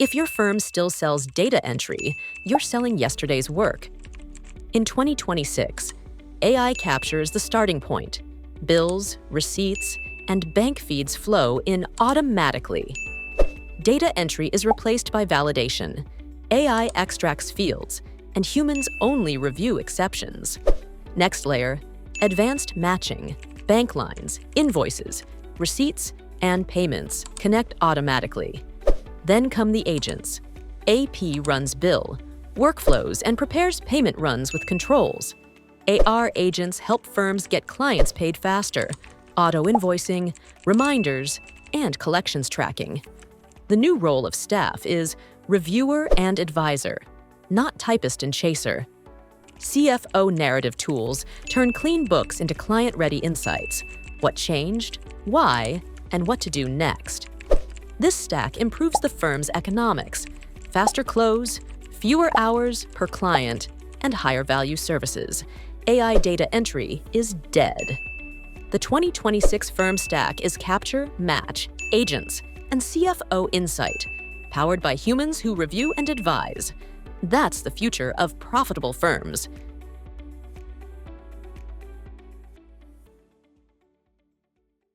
If your firm still sells data entry, you're selling yesterday's work. In 2026, AI captures the starting point. Bills, receipts, and bank feeds flow in automatically. Data entry is replaced by validation. AI extracts fields, and humans only review exceptions. Next layer, advanced matching. Bank lines, invoices, receipts, and payments connect automatically. Then come the agents. AP runs bill, workflows, and prepares payment runs with controls. AR agents help firms get clients paid faster, auto-invoicing, reminders, and collections tracking. The new role of staff is reviewer and advisor, not typist and chaser. CFO narrative tools turn clean books into client-ready insights: what changed, why, and what to do next. This stack improves the firm's economics: faster close, fewer hours per client, and higher value services. AI data entry is dead. The 2026 firm stack is Capture, Match, Agents, and CFO Insight, powered by humans who review and advise. That's the future of profitable firms.